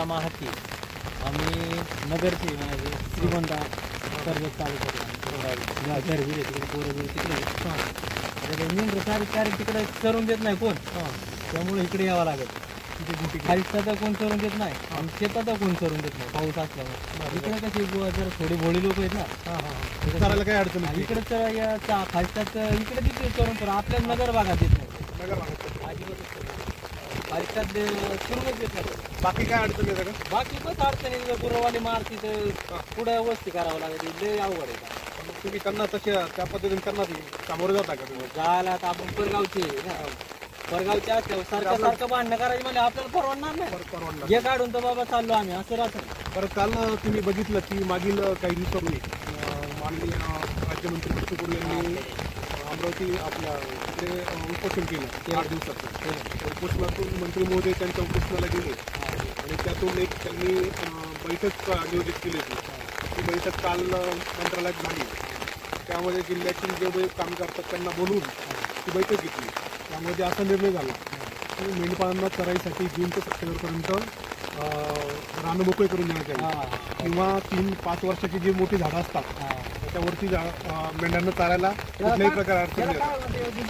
रामा हाके, आम्ही नगरचे म्हणजे श्रीगोंदा कर्जत तालुक्यात घरबीर तिकडे पोरबीर तिकडे मेंढर सारे तिकडे चरून देत नाही कोण, त्यामुळे इकडे यावं लागत. खालचा कोण चरून देत नाही आणि शेतात कोण चरून देत नाही पाऊस असल्यामुळे. इकडे कशी जर थोडी भोळी लोक आहेत ना, करायला काही अडचण नाही. इकडे तर खालच्यात इकडे तिथे चरून तर आपल्या नगर भागात येत नाही, नगर भागात खालच्यात चरूनच देत नाही. बाकी काय अडचण आहे का? बाकी बस अडचणी गुरवाली मारती तर पुढे वस्ती करावं लागत, लय अवघड आहे. मग तुम्ही त्यांना तशा त्या पद्धतीने त्यांना सामोरे जाता का तुम्ही? जायला आता आपण परगावचे परगावच्या सारखं भांडणं करायची म्हणजे आपल्याला परवडणार नाही. हे काढून तर बाबा चाललो आम्ही असं राहतं. बरं, काल तुम्ही बघितलं की मागील काही दिवसापूर्वी माननीय राज्यमंत्री कृष्णपूर यांनी अमरावती आपल्या इकडे उपोषण केलं 8 दिवसाचं. उपोषणातून मंत्री महोदय त्यांच्या उपोषणाला गेले आणि त्यातून एक त्यांनी बैठक आयोजित केली होती. ती बैठक काल मंत्रालयात झाली. त्यामध्ये जिल्ह्यातील जे काम करतात त्यांना बोलवून ती बैठक घेतली. त्यामध्ये असा निर्णय झाला की मेंढपाळांना चराईसाठी जून ते सप्टेंबरपर्यंत रानं मोकळे करून देण्यात यावे किंवा 3-5 वर्षाची जी मोठी झाडं असतात त्याच्यावरती मेंढ्यांना चारायला कुठल्याही प्रकार अडचण नाही.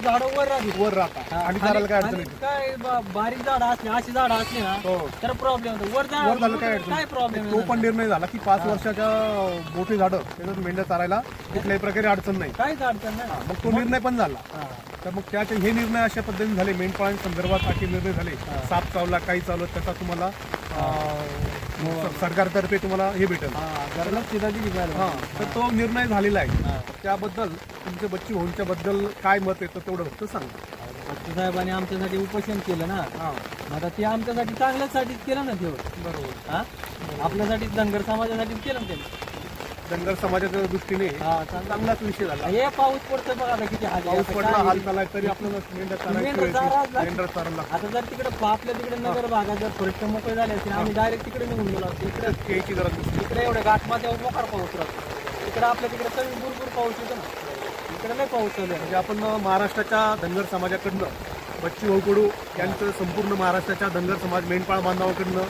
झाडं वर राहतात आणि चारायला काय अडचण नाही. काय बारीक झाडं असली अशी झाडं असली ना तर प्रॉब्लेम होतो. वर झालं काय प्रॉब्लेम. तो पण निर्णय झाला की 5 वर्षाच्या मोठी झाडं त्याच्यात मेंढ्या चारायला कुठल्याही प्रकारे अडचण नाही, काहीच अडचण नाही. मग तो निर्णय पण झाला. तर मग त्याचे हे निर्णय अशा पद्धतीने झाले, मेंढपाळांसंदर्भात असे निर्णय झाले. साप चावला काही चावलं त्याचा तुम्हाला सरकारतर्फे तुम्हाला हे भेटेल. तर तो निर्णय झालेला आहे. त्याबद्दल तुमच्या बच्चू भाऊंच्या बद्दल काय मत येतं तेवढं फक्त सांगा. बच्चू साहेबांनी आमच्यासाठी उपोषण केलं ना, आता ते आमच्यासाठी चांगल्यासाठीच केलं ना. तेवढं बरोबर आपल्यासाठी धनगर समाजासाठीच केलं ना त्यांनी. धनगर समाजाच्या दृष्टीने चांगलाच विषय झाला. हे पाऊस पडतोय बघा आता किती पाऊस पडला हाल झालाय तरी आपल्याला आता जर तिकडे आपल्या तिकडे नगर भागात जर फरक मोकळे झाले असतील आम्ही डायरेक्ट तिकडे निघून गेलो असतो. इकडे यायची गरज नसते. इकडे एवढे घाटमाथ्यावर मोकार पाऊस राहतो. इकडे आपल्या तिकडे सगळी भरपूर पाऊस येतो ना, इकडे नाही पाऊस चालू. म्हणजे आपण महाराष्ट्राच्या धनगर समाजाकडनं बच्चू भाऊ कडू यांचं संपूर्ण महाराष्ट्राच्या धनगर समाज मेंढपाळ बांधवाकडनं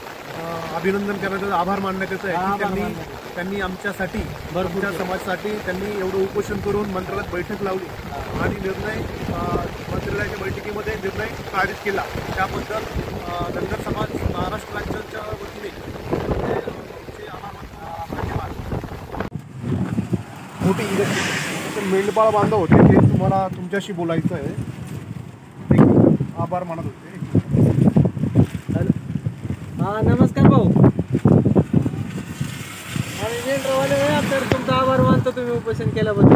अभिनंदन करण्याचं, आभार मानण्यात येतं आहे. त्यांनी आमच्यासाठी भरपूर समाजासाठी त्यांनी एवढं उपोषण करून मंत्रालयात बैठक लावली आणि निर्णय मंत्रालयाच्या बैठकीमध्ये निर्णय पारित केला. त्याबद्दल धनगर समाज महाराष्ट्र राज्याच्या वतीने मोठी मेंढपाळ बांधव होते ते तुम्हाला तुमच्याशी बोलायचं आहे. आभार मानत होते. नमस्कार भाऊ. आम्ही मेंढरवाले तर तुमचा आभार मानतो तुम्ही उपोषण केल्याबद्दल.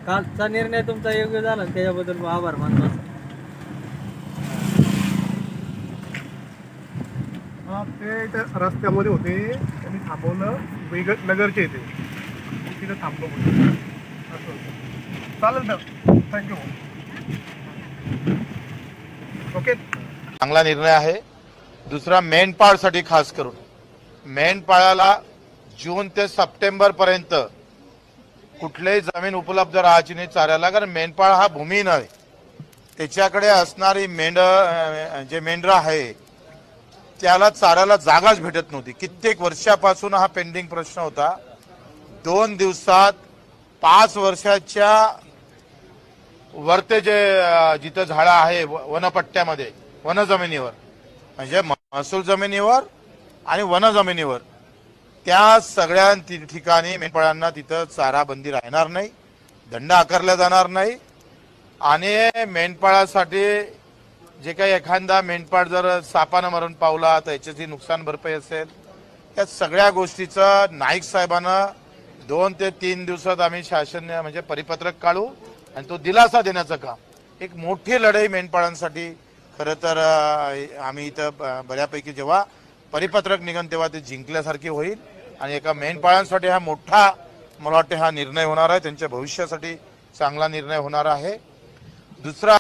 कालचा निर्णय तुमचा योग्य झाला त्याच्याबद्दल आभार मानतो. ते रस्त्यामध्ये होते, त्यांनी थांबवलं. नगरचे येते तिथे थांबलो म्हणून असं चालेल तर थँक्यू. ओके, चांगला निर्णय आहे. दुसरा मेंढपाळसाठी खास करून मेंढपाळाला जून ते सप्टेंबर पर्यंत कुठलीही जमीन उपलब्ध राहायची नाही चाऱ्याला, कारण मेंढपाळ हा भूमिहीन आहे. त्याच्याकडे असणारी जे मेंढर आहे त्याला चाऱ्याला जागाच भेटत नव्हती. कित्येक वर्षापासून हा पेंडिंग प्रश्न होता. 2 दिवसात 5 वर्षाच्या वरते जिथं झाडं आहे वनपट्ट्यामध्ये, वन जमिनीवर म्हणजे महसूल जमिनीवर आणि वन जमिनीवर, त्या सगळ्या ठिकाणी मेंढपाळांना तिथं चारा बंदी राहणार नाही, दंड आकारला जाणार नाही. आणि मेंढपाळासाठी जे काही एखादा मेंढपाळ जर सापानं मरण पावला तर याच्याची नुकसान भरपाई असेल, या सगळ्या गोष्टीचं नाईक साहेबांना 2 ते 3 दिवसात आम्ही शासन म्हणजे परिपत्रक काढू आणि तो दिलासा देण्याचं काम. एक मोठी लढाई मेंढपाळांसाठी खरं तर आम्ही इथं बऱ्यापैकी जेव्हा परिपत्रक निघन तेव्हा ते जिंकल्यासारखी होईल आणि एका मेंढपाळांसाठी हा मोठा मला वाटतं हा निर्णय होणार आहे. त्यांच्या भविष्यासाठी चांगला निर्णय होणार आहे. दुसरा